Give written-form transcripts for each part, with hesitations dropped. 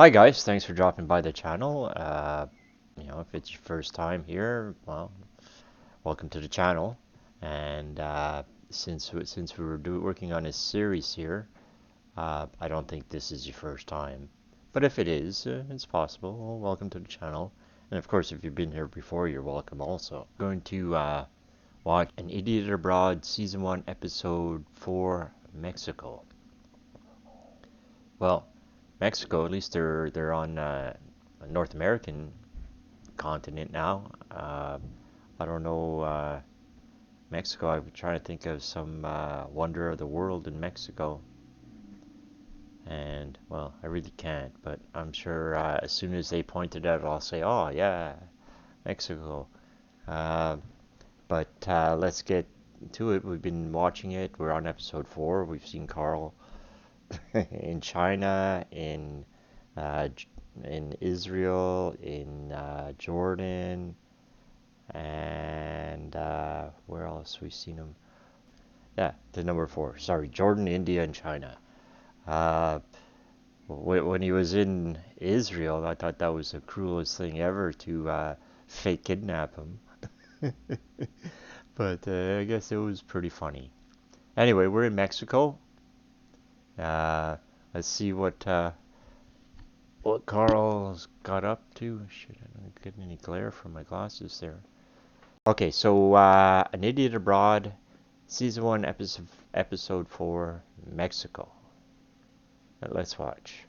Hi guys, thanks for dropping by the channel. If it's your first time here, well, welcome to the channel. And since we were working on a series here, I don't think this is your first time. But if it is, it's possible. Well, welcome to the channel. And of course, if you've been here before, you're welcome also. Going to watch An Idiot Abroad Season 1, Episode 4, Mexico. Well, Mexico, at least they're on a North American continent now. I don't know Mexico. I'm trying to think of some wonder of the world in Mexico, and well, I really can't. But I'm sure as soon as they point it out, I'll say, "Oh yeah, Mexico." But let's get to it. We've been watching it. We're on episode 4. We've seen Carl in China, in Israel, in Jordan, and where else we've seen him? Yeah, the number 4. Sorry, Jordan, India, and China. When he was in Israel, I thought that was the cruelest thing ever to fake kidnap him. But I guess it was pretty funny. Anyway, we're in Mexico. Let's see what Carl's got up to. Shit, I don't get any glare from my glasses there. Okay, so An Idiot Abroad, Season 1, Episode 4, Mexico. Let's watch.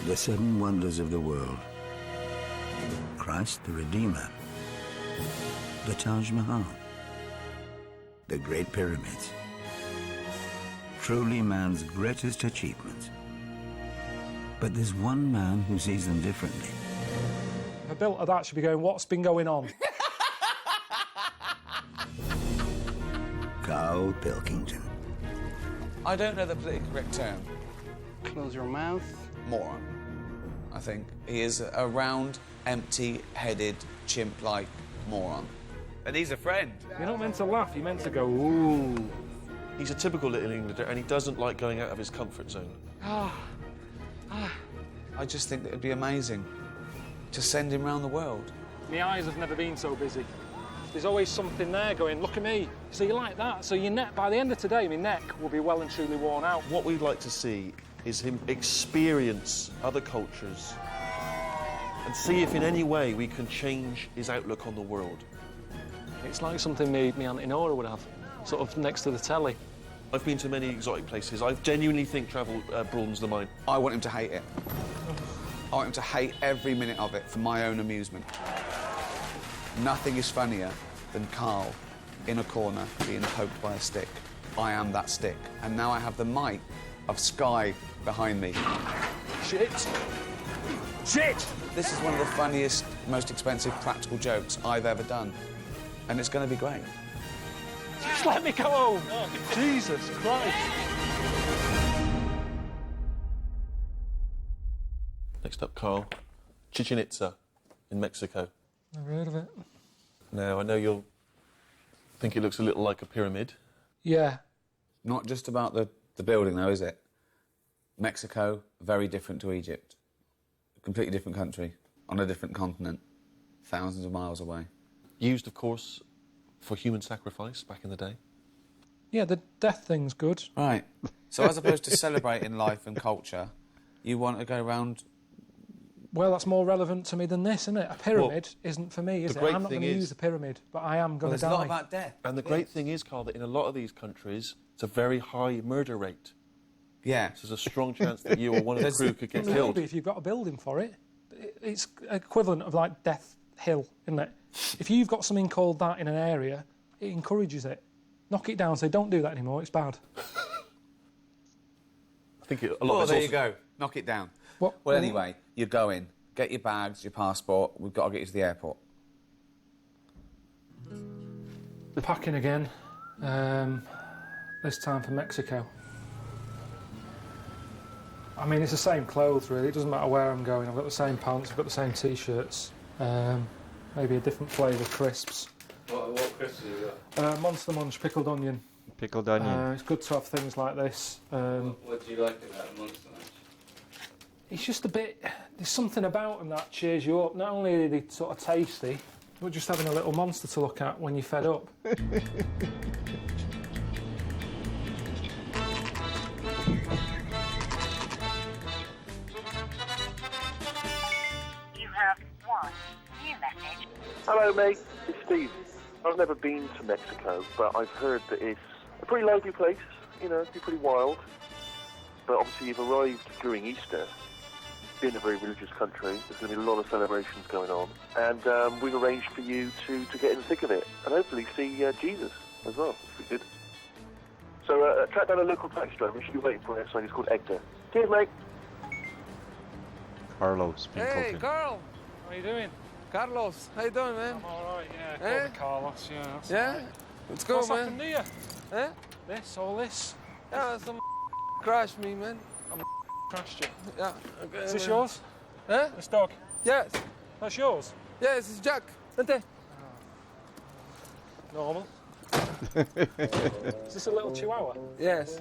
The 7 wonders of the world. Christ the Redeemer. The Taj Mahal. The Great Pyramids. Truly man's greatest achievements. But there's one man who sees them differently. A built of that should be going, what's been going on? Carl Pilkington. I don't know the politically correct term. Close your mouth. Moron, I think. He is a round, empty-headed, chimp-like moron. And he's a friend. You're not meant to laugh, you're meant to go, ooh. He's a typical Little Englander, and he doesn't like going out of his comfort zone. I just think that it'd be amazing to send him around the world. My eyes have never been so busy. There's always something there going, look at me. So you like that? So your neck, by the end of today, my neck will be well and truly worn out. What we'd like to see is him experience other cultures and see if in any way we can change his outlook on the world. It's like something me Auntie Nora would have, sort of next to the telly. I've been to many exotic places. I genuinely think travel broadens the mind. I want him to hate it. I want him to hate every minute of it for my own amusement. Nothing is funnier than Carl in a corner being poked by a stick. I am that stick. And now I have the might of Sky behind me. Shit! Shit! This is one of the funniest, most expensive practical jokes I've ever done. And it's going to be great. Just let me go home! Oh, Jesus Christ! Next up, Carl. Chichen Itza in Mexico. Never heard of it. Now, I know you'll think it looks a little like a pyramid. Yeah. Not just about the building, though, is it? Mexico, very different to Egypt. A completely different country, on a different continent, thousands of miles away. Used, of course, for human sacrifice back in the day. Yeah, the death thing's good. Right. So as opposed to celebrating life and culture, you want to go around... Well, that's more relevant to me than this, isn't it? A pyramid isn't for me, is the it? great I'm not going to thing use is- a pyramid, but I am going to There's die. a lot about death. And the great thing is, Carl, that in a lot of these countries, it's a very high murder rate. Yeah. So there's a strong chance that you or one of the crew could get Maybe killed. if you've got a building for it. It's equivalent of like Death Hill, isn't it? If you've got something called that in an area, it encourages it. Knock it down, say don't do that anymore, it's bad. I think a lot Oh, of there it's you go. Knock it down. What? Well, anyway, you go in, get your bags, your passport. We've got to get you to the airport. Packing again. This time for Mexico. I mean, it's the same clothes, really. It doesn't matter where I'm going. I've got the same pants, I've got the same T-shirts. Maybe a different flavour crisps. What crisps have you got? Monster Munch pickled onion. Pickled onion. It's good to have things like this. What do you like about a Monster Mash? It's just a bit. There's something about them that cheers you up. Not only are they sort of tasty, but just having a little monster to look at when you're fed up. Hello, mate. It's Steve. I've never been to Mexico, but I've heard that it's a pretty lively place. You know, it's pretty wild. But obviously, you've arrived during Easter. Being a very religious country, there's going to be a lot of celebrations going on, and we've arranged for you to get in the thick of it, and hopefully see Jesus as well. That's pretty good. So track down a local taxi driver. We should be waiting for it. So he's called Hector. Cheers, mate. Carlos. Hey, Carl! How are you doing? Carlos, how you doing, man? I'm all right. Yeah. Eh? Call me Carlos. Yeah. That's Yeah? all right. Let's go, What's man. happened to you? Eh? All this. Yeah, some crashed me, man. Crashed you. Yeah. Okay, Is this man. yours? Eh? This dog? Yes. That's yours? Yes, it's Jack. Ante. Normal. Is this a little chihuahua? Yes.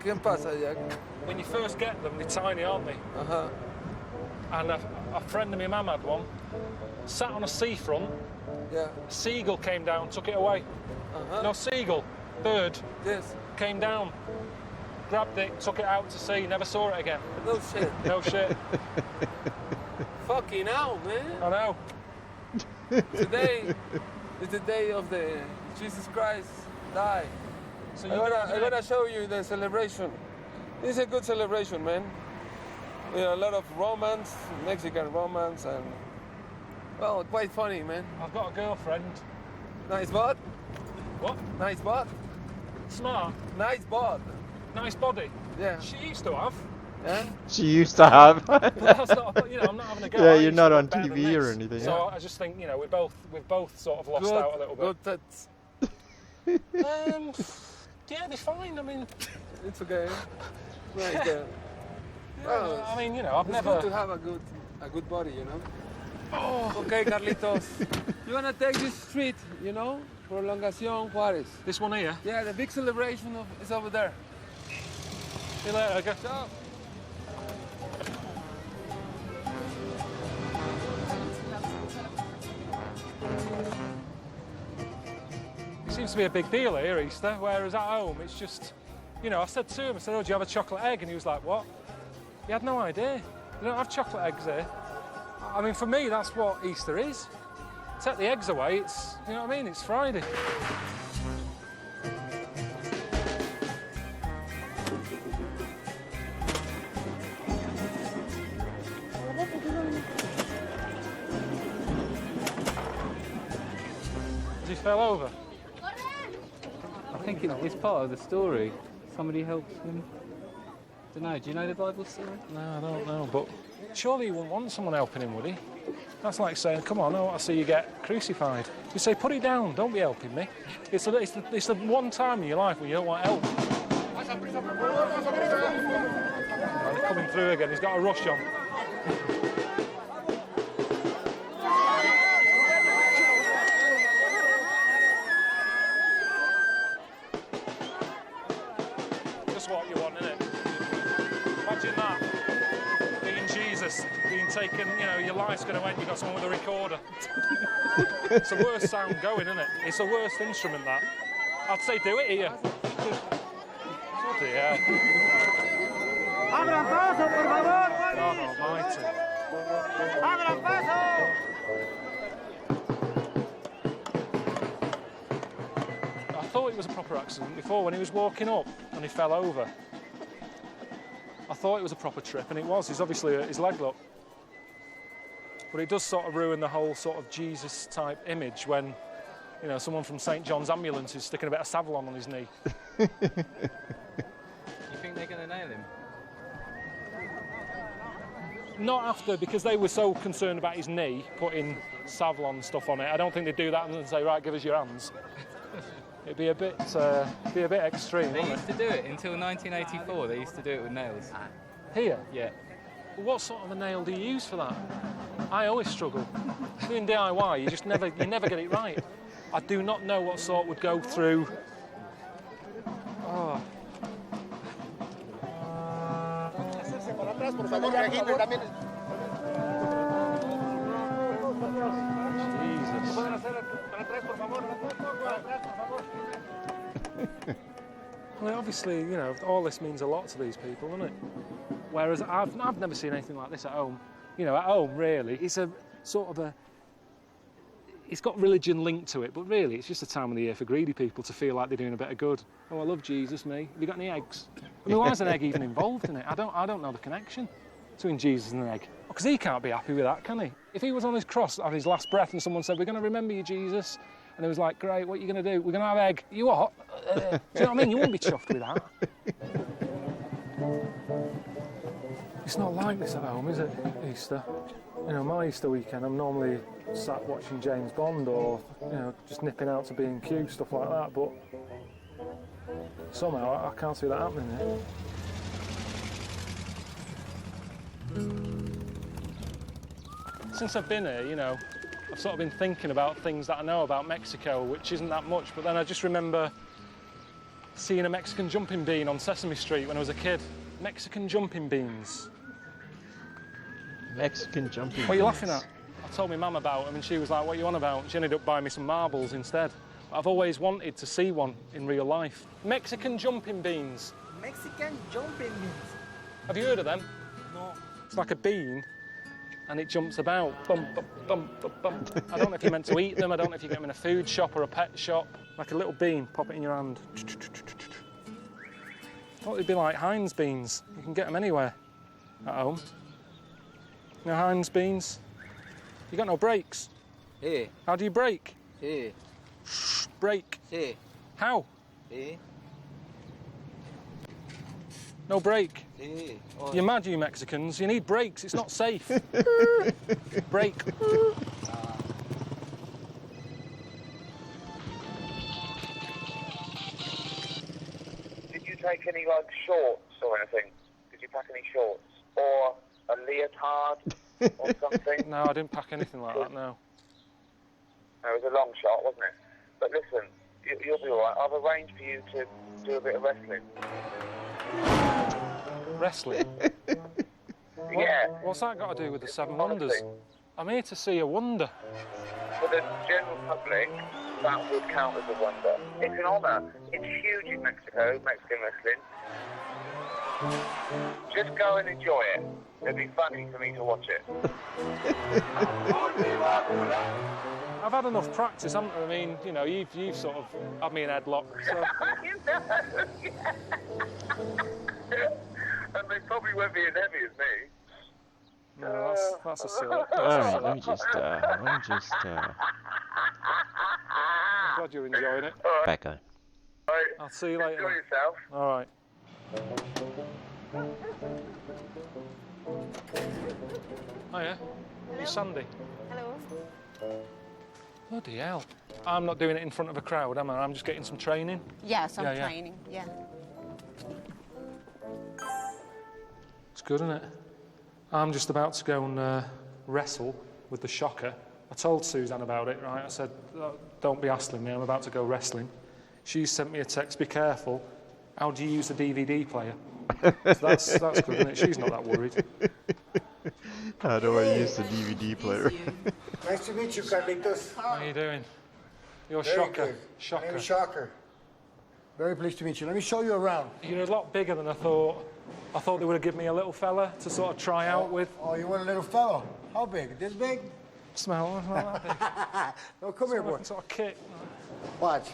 ¿Qué pasa, Jack? When you first get them, they're tiny, aren't they? Uh-huh. And a friend of my mum had one. Sat on a seafront. Yeah. A seagull came down, took it away. Uh-huh. No, seagull, bird, Yes. came down, grabbed it, took it out to sea, never saw it again. No shit. No shit. Fucking hell, man. I know. Today is the day of the Jesus Christ died. So I'm gonna show you the celebration. It's a good celebration, man. You know, a lot of romance, Mexican romance, and well, quite funny, man. I've got a girlfriend. Nice bod, What? nice bod, Smart, nice bod. nice body. Yeah, She used to have. yeah. She used to have. But that's not, you know, I'm not having a go. Yeah, I you're used not to on look better than TV or this. anything. So I just think, you know, we've both sort of lost Good, out a little bit. good tits. Yeah, they're fine. I mean, It's okay. Right there. Well, I mean, you know, I've it's never. good to have a good body, you know. Oh, okay, Carlitos. You're gonna take this street, you know, Prolongación Juárez. This one here. Yeah, the big celebration is over there. See you later. Okay. Ciao. It seems to be a big deal here, Easter, whereas at home it's just, you know, I said to him, oh, do you have a chocolate egg? And he was like, what? He had no idea. They don't have chocolate eggs here. I mean, for me, that's what Easter is. Take the eggs away, it's, you know what I mean? It's Friday. Has he fell over? I think it's part of the story. Somebody helps him. Don't know. Do you know the Bible story? No, I don't know, but surely he wouldn't want someone helping him, would he? That's like saying, come on, I want to see you get crucified. You say, put it down, don't be helping me. It's the one time in your life when you don't want help. And he's coming through again, he's got a rush on. Just what you want, innit? Imagine that. Being Jesus, being taken, you know, your life's going to end, you've got someone with a recorder. It's the worst sound going, isn't it? It's the worst instrument, that. I'd say do it here. Bloody hell. ¡Abran paso, por favor! God almighty. ¡Abran paso! I thought it was a proper accident before when he was walking up and he fell over. I thought it was a proper trip, and it was. He's obviously his leg up. But it does sort of ruin the whole sort of Jesus type image when, you know, someone from St. John's Ambulance is sticking a bit of Savlon on his knee. You think they're going to nail him? Not after, because they were so concerned about his knee, putting Savlon stuff on it. I don't think they'd do that and then say, right, give us your hands. It'd be a bit extreme, They wouldn't used to do it until 1984. They used to do it with nails. it? Here? Yeah. But what sort of a nail do you use for that? I always struggle. Doing DIY, you never get it right. I do not know what sort would go through. Oh. Jesus. Well, obviously, you know, all this means a lot to these people, doesn't it? Whereas I've never seen anything like this at home. You know, at home, really, it's a sort of a... It's got religion linked to it, but really, it's just a time of the year for greedy people to feel like they're doing a bit of good. Oh, I love Jesus, me. Have you got any eggs? I mean, why is an egg even involved in it? I don't know the connection between Jesus and an egg. Because he can't be happy with that, can he? If he was on his cross on his last breath and someone said, we're going to remember you, Jesus, and he was like, great, what are you going to do? We're going to have egg. You what? Do you know what I mean? You wouldn't be chuffed with that. It's not like this at home, is it, Easter? You know, my Easter weekend, I'm normally sat watching James Bond or, you know, just nipping out to B&Q, stuff like that, but somehow I can't see that happening here. Since I've been here, you know, I've sort of been thinking about things that I know about Mexico, which isn't that much, but then I just remember seeing a Mexican jumping bean on Sesame Street when I was a kid. Mexican jumping beans. Mexican jumping What are you laughing at? I told my mum about them and she was like, what are you on about? And she ended up buying me some marbles instead. But I've always wanted to see one in real life. Mexican jumping beans. Mexican jumping beans. Have you heard of them? No. It's like a bean and it jumps about. Bump, bump, bump, bump, bump. I don't know if you're meant to eat them. I don't know if you get them in a food shop or a pet shop. Like a little bean, pop it in your hand. I thought they'd be like Heinz beans. You can get them anywhere at home. You know Heinz beans? You got no brakes. Sí, How do you brake? sí, Brake. sí, How? sí, No brake. sí. Oh, You're mad, you Mexicans. You need brakes. It's not safe. Brake. Did you take any, like, shorts or anything? Did you pack any shorts? Or a leotard or something? No, I didn't pack anything like that, no. No, it was a long shot, wasn't it? But listen, you'll be all right. I've arranged for you to do a bit of wrestling. Wrestling? Yeah. What's that got to do with the Seven Wonders? I'm here to see a wonder. For the general public, that would count as a wonder. It's an honour. It's huge in Mexico, Mexican wrestling. Just go and enjoy it. It'd be funny for me to watch it. I've had enough practice, haven't I? I mean, you know, you've sort of had me in headlock, so... And they probably won't be as heavy as me. No, that's a silly. All right, let me just. I'm glad you're enjoying it. Back on. Right. I'll see you later. Enjoy yourself. All right. Oh yeah, you Sandy? Hello. Bloody hell. I'm not doing it in front of a crowd, am I? I'm just getting some training. Yes, I'm Yeah, yeah. training. Yeah. It's good, isn't it? I'm just about to go and wrestle with the shocker. I told Suzanne about it, right? I said, oh, don't be hassling me, I'm about to go wrestling. She sent me a text, be careful. How do you use the DVD player? So that's good, isn't it? She's not that worried. How do I use the DVD player? Nice to meet you, Carlitos. How are you doing? You're Very Shocker. good. Shocker. My name is Shocker. Very pleased to meet you. Let me show you around. You're a lot bigger than I thought. I thought they would have given me a little fella to sort of try out with. Oh, you want a little fellow? How big? This big? Smell not that big. No, come here, boy. Sort of kick. Watch.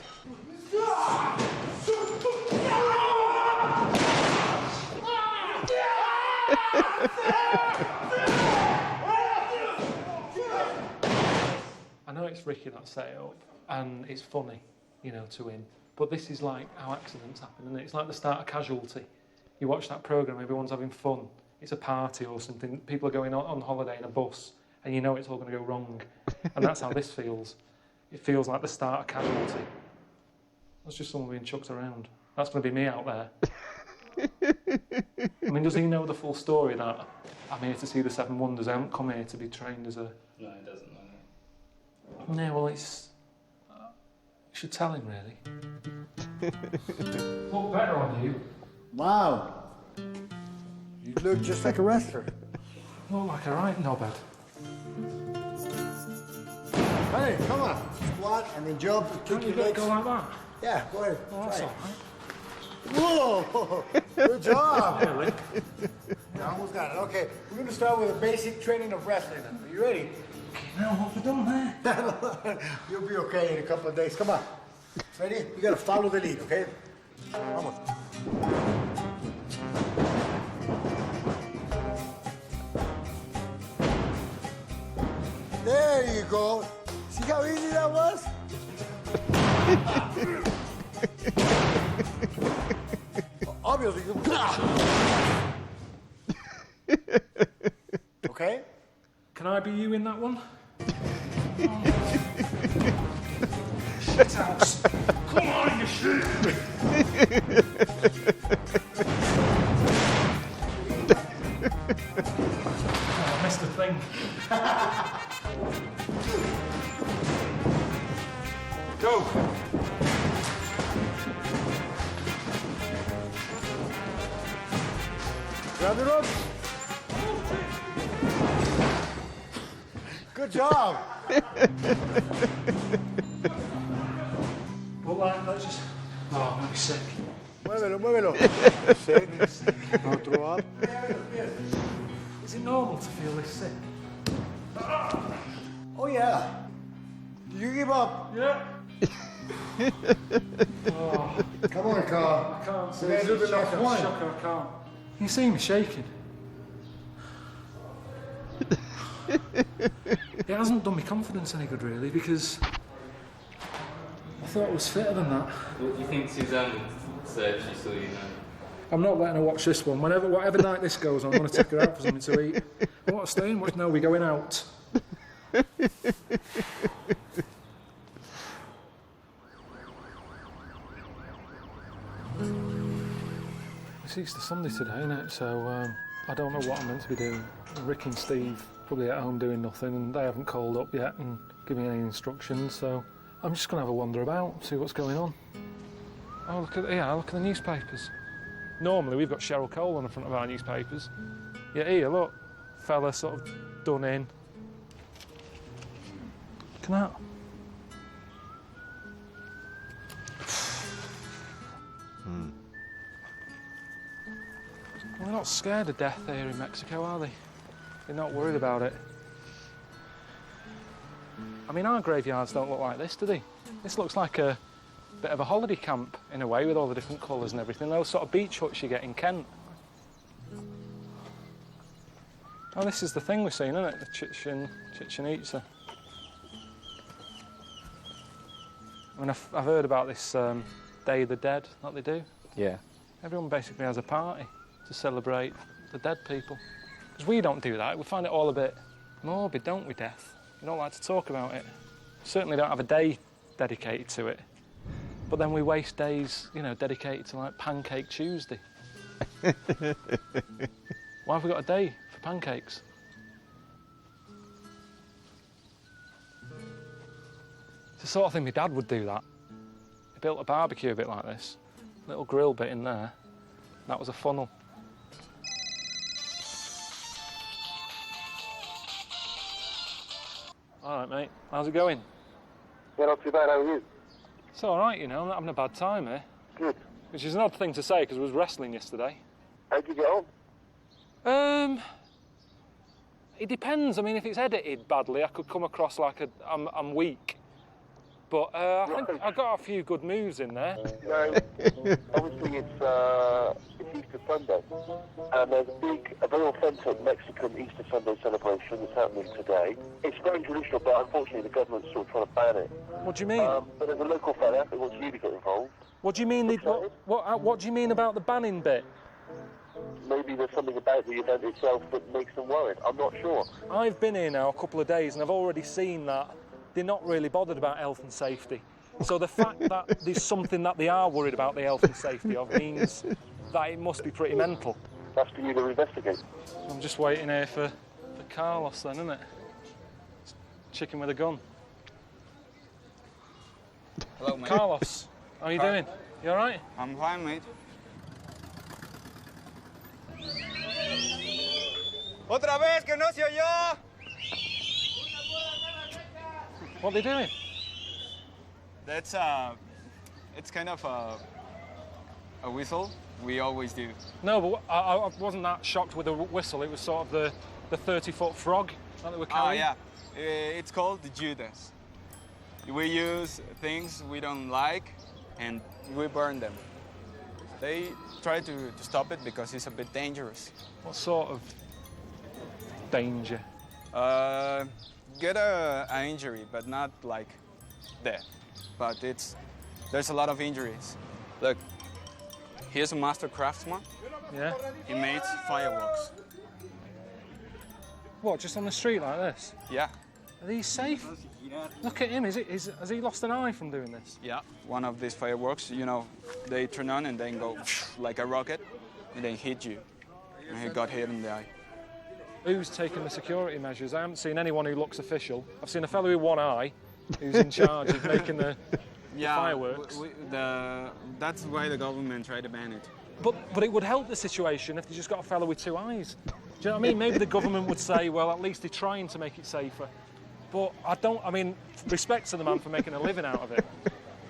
I know it's Ricky that set it up, and it's funny, you know, to him. But this is like how accidents happen, isn't it? It's like the start of Casualty. You watch that programme, everyone's having fun. It's a party or something. People are going on holiday in a bus, and you know it's all going to go wrong. And that's how this feels. It feels like the start of Casualty. That's just someone being chucked around. That's going to be me out there. I mean, does he know the full story that I'm here to see the Seven Wonders? I haven't come here to be trained as a... No, he doesn't know. No, well, it's... you should tell him, really. Look better on you. Wow. You look just like a wrestler. Look like a right knobhead. Hey, come on. Squat and then jump and Can't kick you your legs. go like that? Yeah, go ahead. Oh, that's Try all it. right. Whoa! Good job. Really? You almost got it. Okay, we're going to start with a basic training of wrestling. Are you ready? Now, what have we done there? You'll be okay in a couple of days. Come on. Ready? You got to follow the lead, okay? Vamos. There you go. See how easy that was? Obviously, you... Okay? Can I be you in that one? Shit house. Come on, you shit. Oh, I missed a thing. Go. Grab the rope. Good job. Well, let's just... Oh, I'm sick. Muévelo, muévelo. Sick. Otro up. Is it normal to feel this sick? Oh, yeah. Did you give up? Yeah. Oh, Come on, Carl. I can't see. We're gonna do the last one. Shocker, I can't. You see me shaking. It hasn't done me confidence any good, really, because I thought I was fitter than that. What do you think Suzanne said if she saw you now? I'm not letting her watch this one. Whatever night this goes on, I'm going to take her out for something to eat. I want to stay in. No, we're going out. It's Easter Sunday today, isn't it? So I don't know what I'm meant to be doing. Rick and Steve probably at home doing nothing, and they haven't called up yet and given me any instructions. So I'm just going to have a wander about, see what's going on. Oh, look at the newspapers. Normally we've got Cheryl Cole on the front of our newspapers. Yeah, here, look, fella sort of done in. Look at that. Well, they're not scared of death here in Mexico, are they? They're not worried about it. I mean, our graveyards don't look like this, do they? This looks like a bit of a holiday camp, in a way, with all the different colours and everything. Those sort of beach huts you get in Kent. Oh, this is the thing we've seen, isn't it? The Chichen Itza. I mean, I've heard about this Day of the Dead that they do. Yeah. Everyone basically has a party to celebrate the dead people. Because we don't do that. We find it all a bit morbid, don't we, death? We don't like to talk about it. Certainly don't have a day dedicated to it. But then we waste days, you know, dedicated to, like, Pancake Tuesday. Why have we got a day for pancakes? It's the sort of thing my dad would do, that. He built a barbecue a bit like this. Little grill bit in there. That was a funnel. All right, mate. How's it going? Yeah, not too bad. How are you? It's all right, you know. I'm not having a bad time here. Good. Which is an odd thing to say because I was wrestling yesterday. How'd you get on? It depends. I mean, if it's edited badly, I could come across like I'm weak. But I think I got a few good moves in there. No, obviously it's Easter Sunday, and there's a very authentic Mexican Easter Sunday celebration that's happening today. It's very traditional, but unfortunately the government's sort of trying to ban it. What do you mean? But there's a local fella who wants you to get involved. What do you mean? What do you mean about the banning bit? Maybe there's something about the event itself that makes them worried. I'm not sure. I've been here now a couple of days, and I've already seen that they're not really bothered about health and safety. So the fact that there's something that they are worried about the health and safety of means that it must be pretty mental. That's for you to investigate. I'm just waiting here for Carlos then, isn't it? Chicken with a gun. Hello, mate. Carlos, how are you doing? You all right? I'm fine, mate. Otra vez que no se oyó. What are they doing? That's it's kind of a whistle. We always do. No, but I wasn't that shocked with the whistle. It was sort of the 30-foot frog that they were carrying. Oh yeah, it's called the Judas. We use things we don't like and we burn them. They try to stop it because it's a bit dangerous. What sort of danger? Get an injury, but not like death. But there's a lot of injuries. Look, here's a master craftsman. Yeah? He makes fireworks. What, just on the street like this? Yeah. Are these safe? Look at him, has he lost an eye from doing this? Yeah. One of these fireworks, you know, they turn on and then go like a rocket and then hit you. And he got hit in the eye. Who's taking the security measures? I haven't seen anyone who looks official. I've seen a fellow with one eye who's in charge of making the fireworks. That's why the government tried to ban it. But it would help the situation if they just got a fellow with two eyes. Do you know what I mean? Maybe the government would say, well, at least they're trying to make it safer. But I mean, respect to the man for making a living out of it,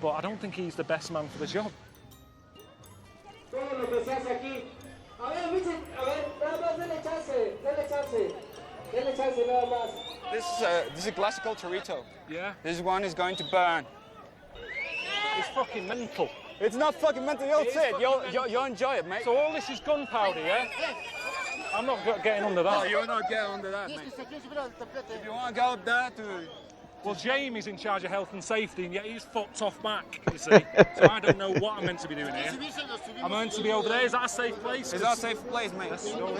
but I don't think he's the best man for the job. This is a classical chorito. Yeah? This one is going to burn. It's fucking mental. It's not fucking mental, you'll see it. You'll enjoy it, mate. So all this is gunpowder, yeah? I'm not getting under that. No, you're not getting under that, mate. If you want to go up there to... Well, Jamie's in charge of health and safety, and yet he's fucked off back, you see. So I don't know what I'm meant to be doing here. I'm meant to be over there. Is that a safe place? It's not a safe place, mate. Let's go. Where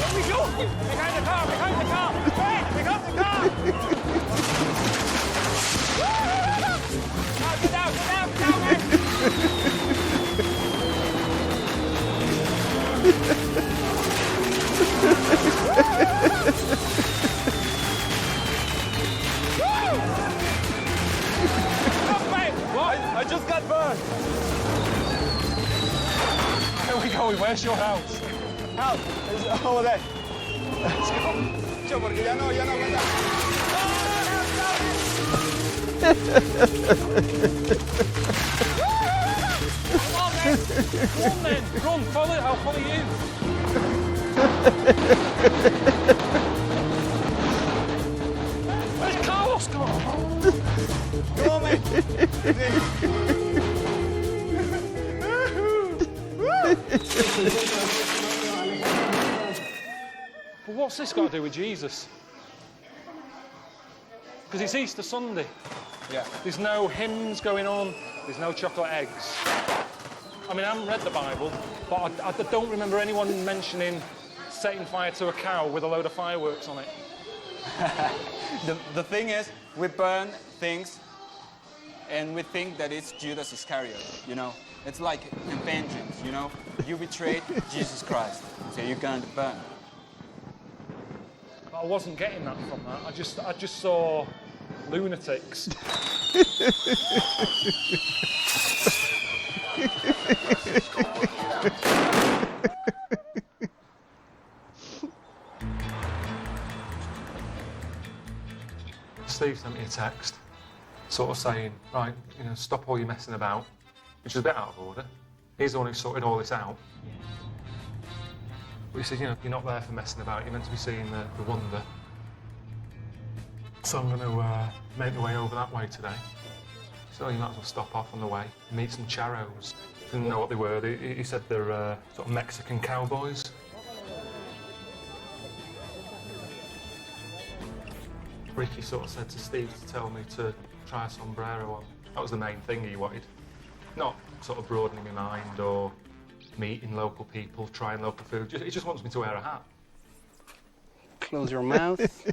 are we going? Behind the car, behind the car! Hey, behind the car! Get down, man! I just got burned. Where are we going? Where's your house? House is over there. Let's go. Yo, porque ya no aguanta. Run then! Run! Follow it! I'll follow you! Where's Carlos gone? Come on, But what's this got to do with Jesus? Because it's Easter Sunday. Yeah. There's no hymns going on. There's no chocolate eggs. I mean, I haven't read the Bible, but I don't remember anyone mentioning setting fire to a cow with a load of fireworks on it. The thing is, we burn things and we think that it's Judas Iscariot, you know? It's like a vengeance, you know? You betrayed Jesus Christ, so you're going to burn. But I wasn't getting that from that. I just saw lunatics. Steve sent me a text, sort of saying, right, you know, stop all your messing about, which is a bit out of order. He's the one who sorted all this out. But he said, you know, you're not there for messing about, you're meant to be seeing the wonder. So I'm going to make my way over that way today. So you might as well stop off on the way and meet some charros. Didn't know what they were. He said they're sort of Mexican cowboys. Ricky sort of said to Steve to tell me to try a sombrero on. That was the main thing he wanted. Not sort of broadening my mind or meeting local people, trying local food. He just wants me to wear a hat. Close your mouth. It's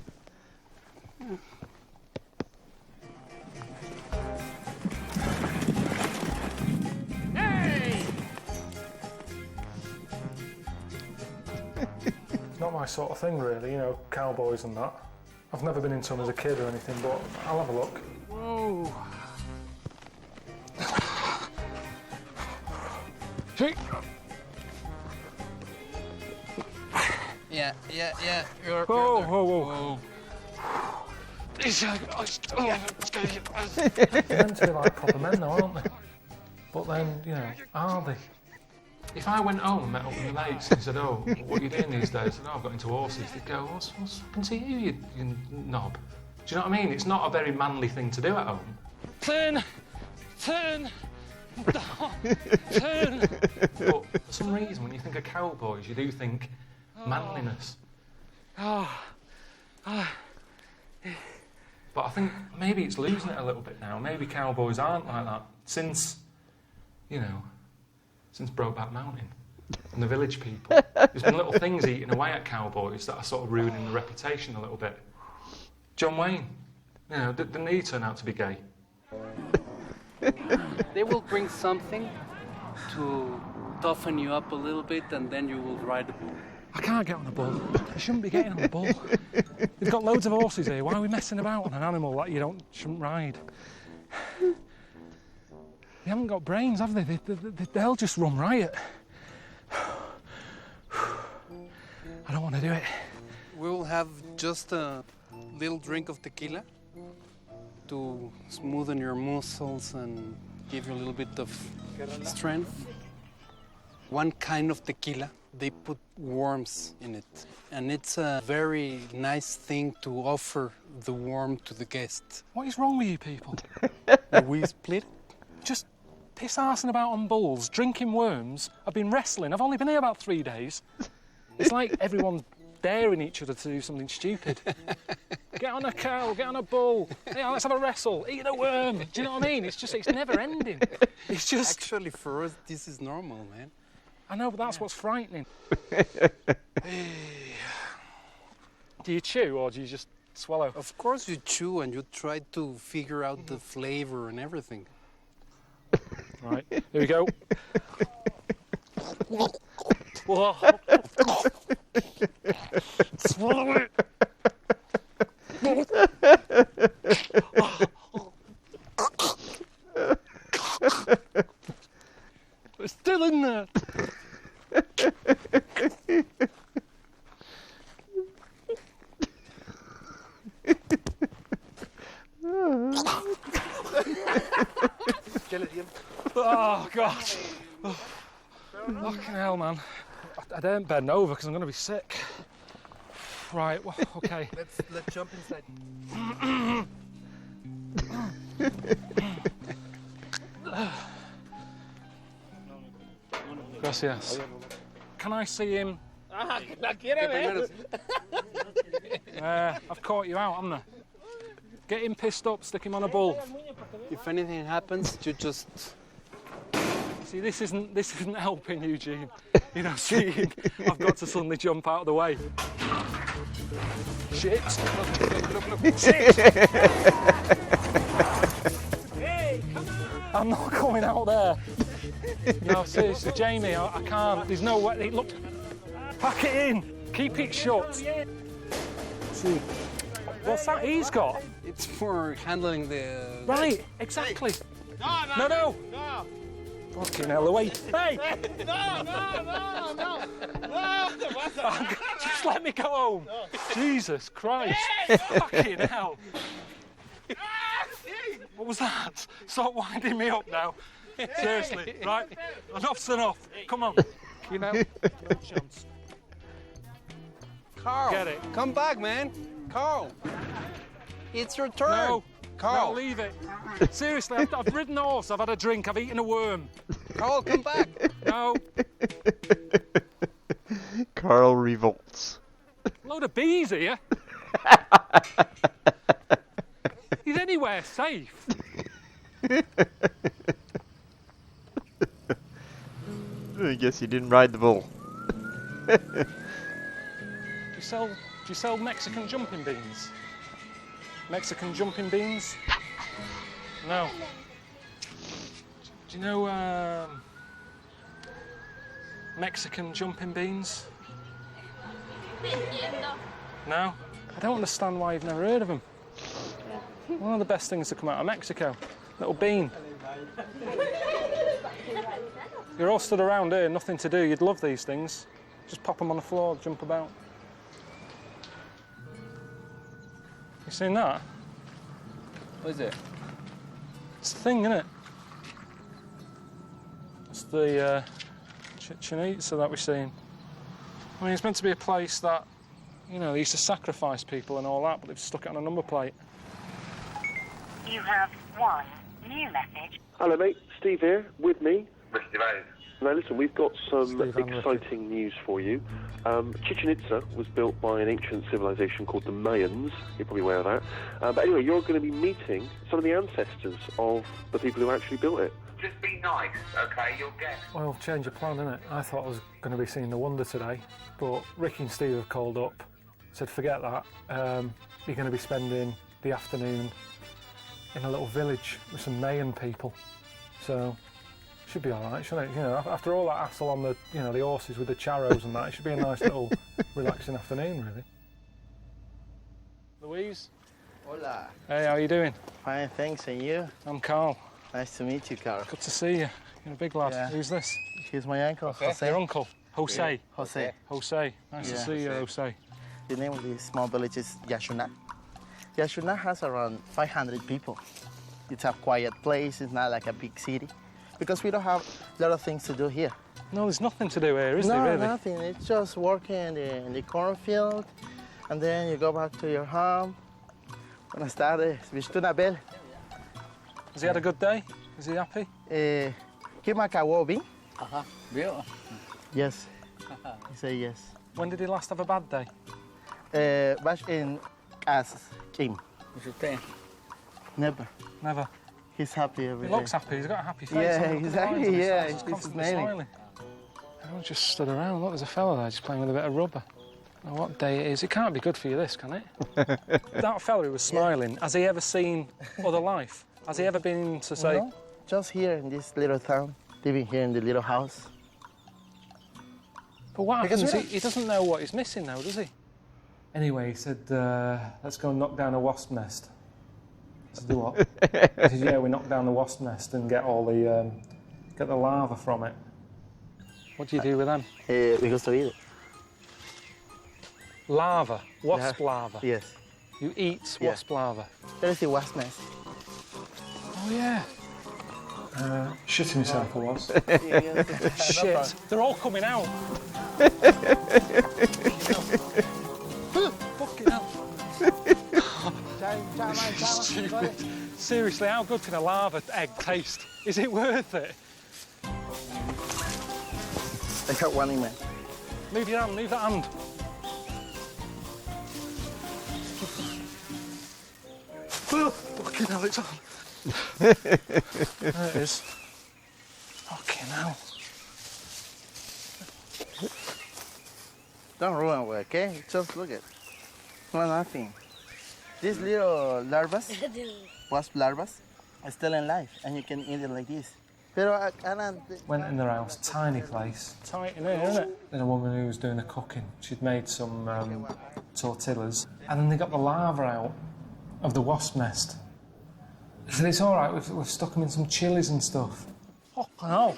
not my sort of thing, really, you know, cowboys and that. I've never been into them as a kid or anything, but I'll have a look. Whoa. See? Yeah. You're Whoa, whoa, whoa. They're meant to be like proper men, though, aren't they? But then, you know, are they? If I went home and met up with my mates and said, "Oh, what are you doing these days?" and I've got into horses, they'd go, "What's happened to you, you knob?" Do you know what I mean? It's not a very manly thing to do at home. Turn! Turn! But for some reason, when you think of cowboys, you do think manliness. But I think maybe it's losing it a little bit now. Maybe cowboys aren't like that since, you know, since Brokeback Mountain and the village people. There's been little things eating away at cowboys that are sort of ruining the reputation a little bit. John Wayne, you know, didn't he turn out to be gay? They will bring something to toughen you up a little bit, and then you will ride the bull. I can't get on a bull. I shouldn't be getting on a bull. They've got loads of horses here. Why are we messing about on an animal that you shouldn't ride? They haven't got brains, have they? They'll just run riot. I don't want to do it. We'll have just a little drink of tequila to smoothen your muscles and give you a little bit of strength. One kind of tequila, they put worms in it. And it's a very nice thing to offer the worm to the guest. What is wrong with you people? We split. Just piss-arsing about on bulls, drinking worms. I've been wrestling. I've only been here about 3 days. It's like everyone's daring each other to do something stupid. Get on a cow, get on a bull. Yeah, let's have a wrestle. Eat a worm. Do you know what I mean? It's never ending. It's just... Actually, for us, this is normal, man. I know, but that's what's frightening. Do you chew or do you just swallow? Of course you chew and you try to figure out the flavor and everything. Right, here we go. Swallow it. It's still in there. Oh, God. Oh. Fucking hell, man. I daren't bend over because I'm going to be sick. Right, well, okay. Let's jump inside. Gracias. Can I see him? I've caught you out, haven't I? Get him pissed up, stick him on a bull. If anything happens, you just... See, this isn't helping, Eugene. You know, seeing I've got to suddenly jump out of the way. Shit! Look. Shit! Hey, come on! I'm not going out there. No, seriously, Jamie, I can't. There's no way. Look, pack it in. Keep it shut. See, what's that he's got? It's for handling the... Right, exactly. No. Fucking hell, away. Hey! No. Just let me go home. Jesus Christ. Fucking hell. What was that? Stop winding me up now. Seriously, right? Enough's enough. Come on. You know, no chance. Carl, get it. Come back, man. Carl, it's your turn. No, Carl. No, leave it. Seriously, I've ridden a horse, I've had a drink, I've eaten a worm. Carl, come back. No. Carl revolts. Load of bees here. Is anywhere safe? I guess you didn't ride the bull. You sell you sell Mexican jumping beans? Mexican jumping beans? No. Do you know Mexican jumping beans? No? I don't understand why you've never heard of them. One of the best things to come out of Mexico. Little bean. You're all stood around here, nothing to do. You'd love these things. Just pop them on the floor, jump about. You seen that? What is it? It's the thing, isn't it? It's the Chichen Itza that we're seeing. I mean, it's meant to be a place that, you know, they used to sacrifice people and all that, but they've stuck it on a number plate. You have one new message. Hello, mate. Steve here, with me. Now, listen, we've got some Steve, exciting news for you. Chichen Itza was built by an ancient civilization called the Mayans. You're probably aware of that. But anyway, you're going to be meeting some of the ancestors of the people who actually built it. Just be nice, okay? You'll get. Well, change of plan, innit? I thought I was going to be seeing the wonder today, but Ricky and Steve have called up, said forget that. You're going to be spending the afternoon in a little village with some Mayan people. So, should be all right, shouldn't it? You know, after all that hassle on the, you know, the horses with the charros and that, it should be a nice little relaxing afternoon, really. Louise? Hola. Hey, how are you doing? Fine, thanks, and you? I'm Carl. Nice to meet you, Carl. Good to see you. You're a big lad. Yeah. Who's this? He's my uncle, Jose. Your uncle? Jose? Yeah. Jose. Jose. Nice to see you, Jose. The name of this small village is Yashuna. Yashuna has around 500 people. It's a quiet place, it's not like a big city, because we don't have a lot of things to do here. No, there's nothing to do here, is there, really? No, nothing. It's just working in the cornfield, and then you go back to your home. Buenas tardes. Visto una bel. Has he had a good day? Is he happy? He make a wobbing. Real? Yes. He say yes. When did he last have a bad day? Back in as Kim. Never. Never. He's happy every He day. looks happy. He's got a happy face. Yeah, Look at the exactly, lines on his yeah, face. He's he's constantly smiling. smiling. Everyone just stood around. Look, there's a fella there just playing with a bit of rubber. Now, what day it is? It can't be good for you, this, can it? That fella who was smiling, has he ever seen other life? Has he ever been to say... No, just here in this little town, living here in the little house. But what Because happens? He doesn't know what he's missing now, does he? Anyway, he said, let's go and knock down a wasp nest. I said, do what? He said, yeah, we knock down the wasp nest and get all the, get the larva from it. What do you do with them? We go to eat it. Larva? Wasp larva? Yes. You eat wasp larva? There is the wasp nest. Oh, yeah. Shitting myself, I was. Shit. They're all coming out. Fucking hell. Stupid. Seriously, how good can a larva egg taste? Is it worth it? I got one in there. Move your hand, move that hand. Fucking hell, it's on. There it is. Fucking hell. Don't ruin it, okay? Just look at. No, nothing. These little larvas, wasp larvas, are still in life, and you can eat it like this. Pero I don't... Went in their house, tiny place. Tight in here, isn't it? Then a woman who was doing the cooking, she'd made some tortillas, and then they got the larva out of the wasp nest. She said, it's all right, we've stuck them in some chilies and stuff. Oh, no.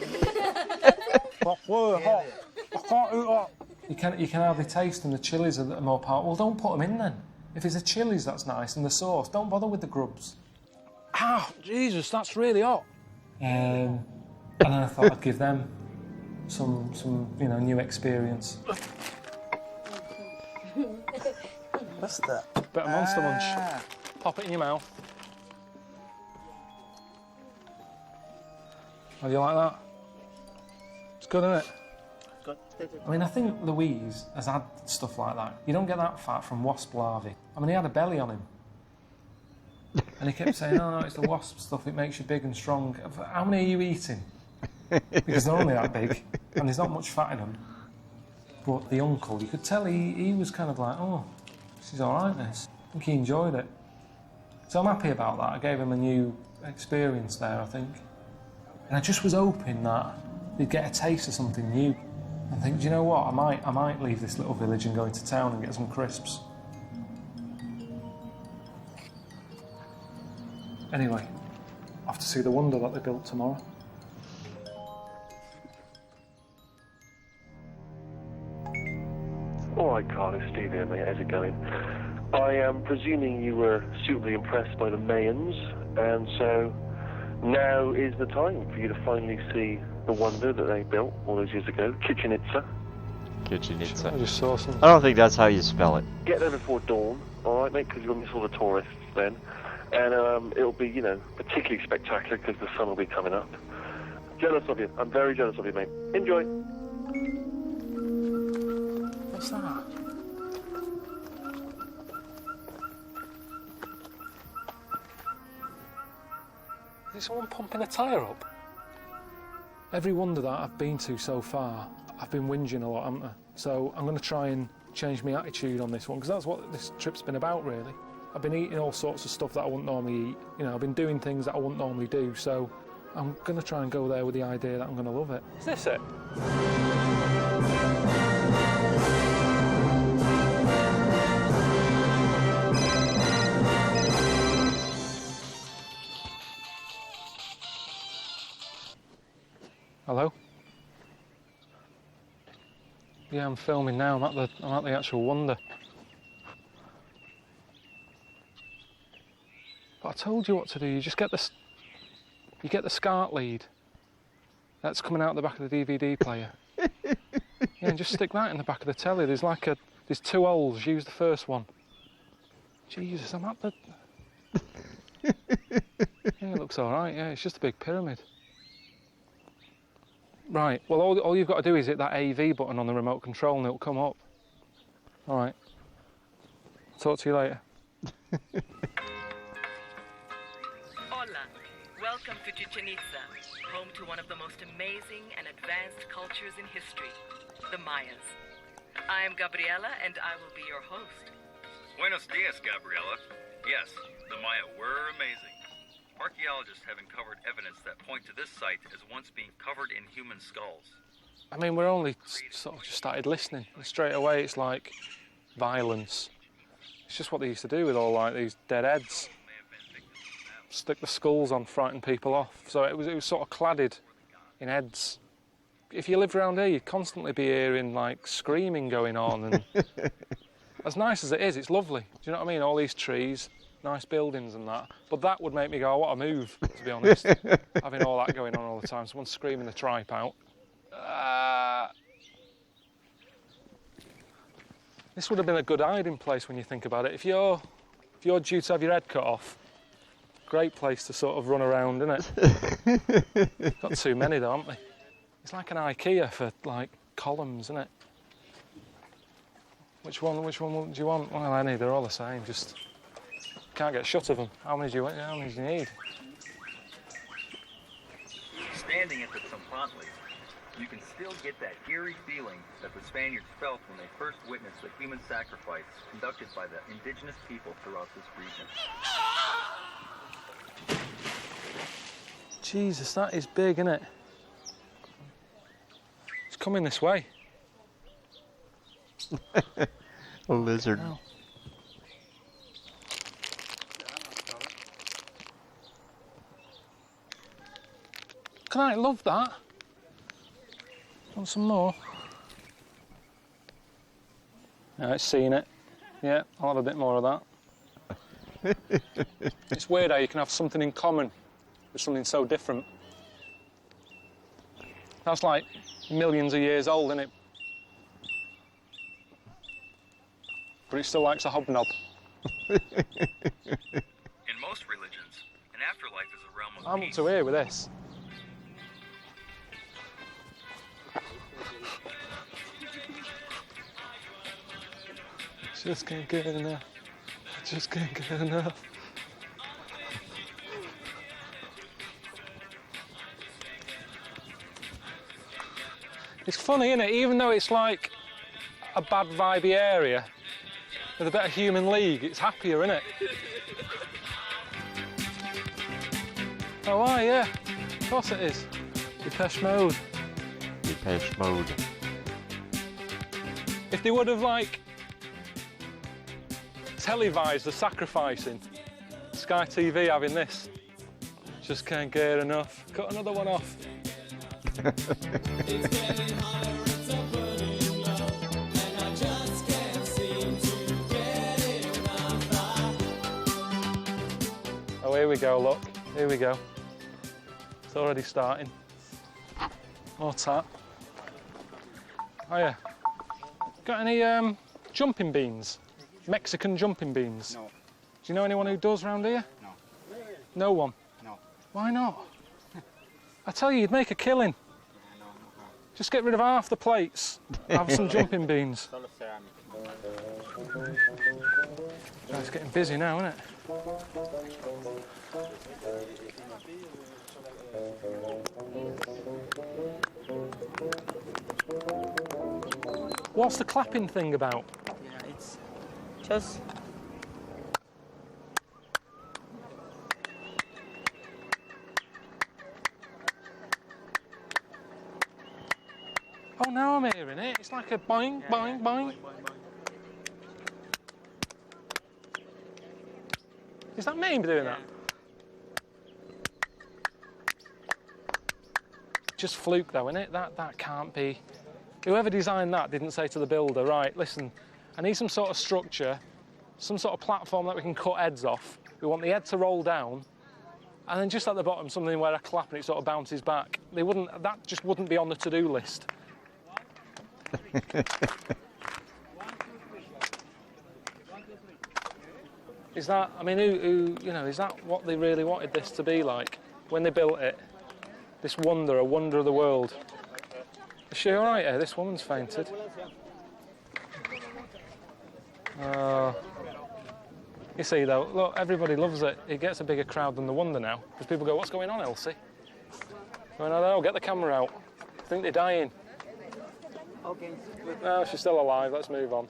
That's really hot. I can't eat that. You can hardly taste them, the chilies are more powerful. Well, don't put them in then. If it's the chilies, that's nice, and the sauce, don't bother with the grubs. Ah, Jesus, that's really hot. And then I thought I'd give them some you know, new experience. What's that? Bit of Monster Munch. Pop it in your mouth. How do you like that? It's good, isn't it? I mean, I think Louise has had stuff like that. You don't get that fat from wasp larvae. I mean, he had a belly on him. And he kept saying, oh, no, it's the wasp stuff, it makes you big and strong. How many are you eating? Because they're only that big, and there's not much fat in them. But the uncle, you could tell he was kind of like, oh, This is alright, this. I think he enjoyed it. So I'm happy about that. I gave him a new experience there, I think. And I just was hoping that he'd get a taste of something new. I think, do you know what? I might leave this little village and go into town and get some crisps. Anyway, I have to see the wonder that they built tomorrow. All right, Carl, it's Steve here, mate. How's it going? I am presuming you were suitably impressed by the Mayans, and so now is the time for you to finally see the wonder that they built all those years ago, Chichen Itza. Chichen Itza. I just saw some. I don't think that's how you spell it. Get there before dawn, all right, mate, because you'll miss all the tourists then. And it'll be, you know, particularly spectacular because the sun will be coming up. Jealous of you. I'm very jealous of you, mate. Enjoy. What's that? Is someone pumping a tyre up? Every wonder that I've been to so far, I've been whinging a lot, haven't I? So I'm going to try and change my attitude on this one, because that's what this trip's been about, really. I've been eating all sorts of stuff that I wouldn't normally eat. You know, I've been doing things that I wouldn't normally do, so I'm going to try and go there with the idea that I'm going to love it. Is this it? Hello? Yeah, I'm filming now. I'm at the actual wonder. But I told you what to do. You just get the SCART lead. That's coming out the back of the DVD player. Yeah, and just stick that in the back of the telly. There's two holes. Use the first one. Jesus, I'm at the. Yeah, it looks all right. Yeah, it's just a big pyramid. Right. Well, all you've got to do is hit that AV button on the remote control, and it'll come up. All right. Talk to you later. Welcome to Chichen Itza, home to one of the most amazing and advanced cultures in history, the Mayas. I am Gabriela, and I will be your host. Buenos dias, Gabriela. Yes, the Maya were amazing. Archaeologists have uncovered evidence that point to this site as once being covered in human skulls. I mean, we're only sort of just started listening, and straight away it's like violence. It's just what they used to do with all like these dead heads. Stick the skulls on, frighten people off. So it was sort of cladded in heads. If you lived around here, you'd constantly be hearing like screaming going on. And as nice as it is, it's lovely. Do you know what I mean? All these trees, nice buildings and that. But that would make me go, what a move, to be honest. Having all that going on all the time. Someone screaming the tripe out. This would have been a good hiding place when you think about it. If you're due to have your head cut off, great place to sort of run around, isn't it? Got too many though, haven't they? It's like an IKEA for like columns, isn't it? Which one do you want? Well, any, they're all the same, just can't get shut of them. How many do you need? Standing at the Tzompantli, you can still get that eerie feeling that the Spaniards felt when they first witnessed the human sacrifice conducted by the indigenous people throughout this region. Jesus, that is big, isn't it? It's coming this way. A lizard. Wow. Can I love that? Want some more? Yeah, it's seen it. Yeah, I'll have a bit more of that. It's weird how you can have something in common with something so different. That's like millions of years old, isn't it? But it still likes a hobnob. In most religions, an afterlife is a realm of I'm up peace. to here with this. Just can't get enough. Just can't get enough. It's funny, isn't it? Even though it's like a bad vibey area, With a bit of human league, it's happier, isn't it? Oh, aye, yeah. Of course it is. Depeche Mode. Depeche Mode. If they would have, like, televised the sacrificing, Sky TV having this, just can't get enough. Cut another one off. Oh, here we go, look. Here we go. It's already starting. More tap. Oh yeah. Got any jumping beans? Mexican jumping beans? No. Do you know anyone who does round here? No. No one? No. Why not? I tell you, you'd make a killing. Just get rid of half the plates. Have some jumping beans. It's getting busy now, isn't it? What's the clapping thing about? Yeah, it's just Oh, now I'm hearing it. It's like a boing, boing, boing. Is that me doing that? Just fluke though, innit? That can't be. Whoever designed that didn't say to the builder, right, listen, I need some sort of structure, some sort of platform that we can cut heads off. We want the head to roll down, and then just at the bottom something where I clap and it sort of bounces back. That just wouldn't be on the to-do list. Is that, I mean, is that what they really wanted this to be like when they built it? This wonder, a wonder of the world. Is she all right here? This woman's fainted. You see, though, look, everybody loves it. It gets a bigger crowd than the wonder now. Because people go, what's going on, Elsie? Going, oh, get the camera out. I think they're dying. okay. No, she's still alive. Let's move on.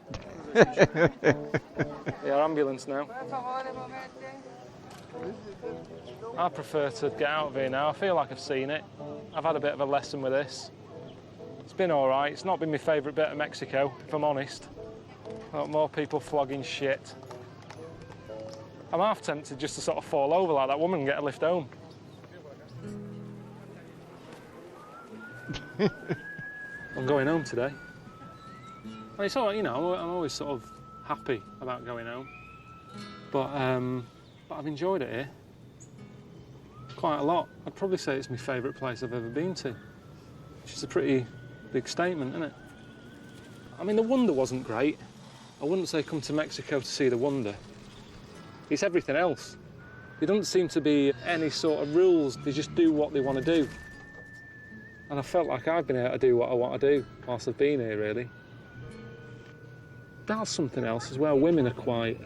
Yeah, ambulance now. I prefer to get out of here now. I feel like I've seen it. I've had a bit of a lesson with this. It's been all right. It's not been my favourite bit of Mexico, if I'm honest. More people flogging shit. I'm half tempted just to sort of fall over like that woman and get a lift home. I'm going home today. And it's all right, you know, I'm always sort of happy about going home. But I've enjoyed it here quite a lot. I'd probably say it's my favourite place I've ever been to, which is a pretty big statement, isn't it? I mean, the wonder wasn't great. I wouldn't say come to Mexico to see the wonder. It's everything else. There doesn't seem to be any sort of rules. They just do what they want to do. And I felt like I've been able to do what I want to do whilst I've been here, really. That's something else as well. Women are quite,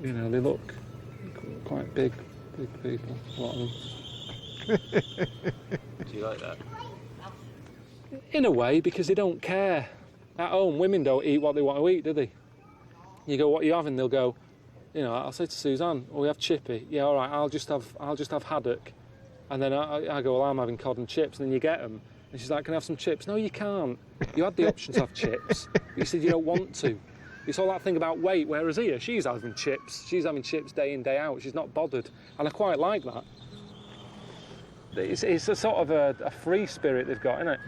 you know, they look quite big people, a lot of them. Do you like that? In a way, because they don't care. At home, women don't eat what they want to eat, do they? You go, what are you having? They'll go, you know, I'll say to Suzanne, oh, we have chippy. Yeah, all right, I'll just have haddock. And then I go, well, I'm having cod and chips. And then you get them. And she's like, can I have some chips? No, you can't. You had the option to have chips. But you said you don't want to. It's all that thing about weight, whereas here, she's having chips. She's having chips day in, day out. She's not bothered. And I quite like that. It's a sort of a free spirit they've got, isn't it?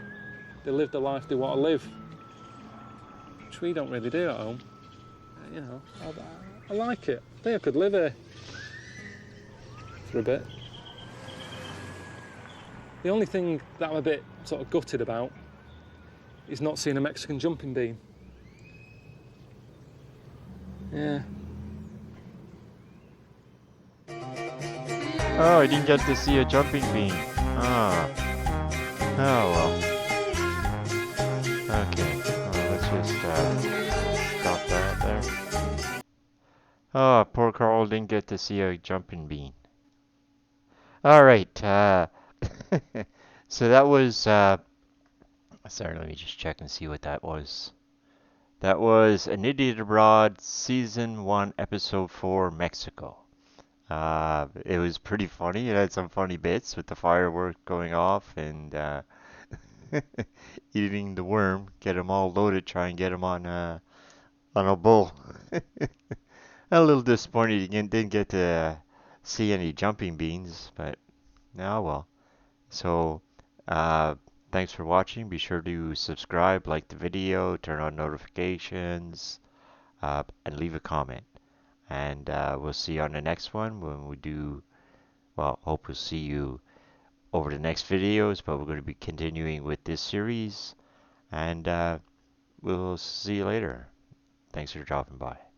They live the life they want to live. Which we don't really do at home. You know, I like it. I think I could live here for a bit. The only thing that I'm a bit sort of gutted about is not seeing a Mexican jumping bean. Yeah. Oh, I didn't get to see a jumping bean. Ah. Oh well. Okay. Well, let's just stop that there. Oh, poor Carl didn't get to see a jumping bean. Alright, so that was sorry, let me just check and see what that was. That was An Idiot Abroad, Season 1, Episode 4, Mexico. It was pretty funny. It had some funny bits with the fireworks going off and eating the worm, get them all loaded, try and get them on a bull. A little disappointed you didn't get to see any jumping beans, but now well. So, uh, thanks for watching. Be sure to subscribe, like the video, turn on notifications, and leave a comment. And we'll see you on the next one when we do, well, hope we'll see you over the next videos, but we're going to be continuing with this series. And we'll see you later. Thanks for dropping by.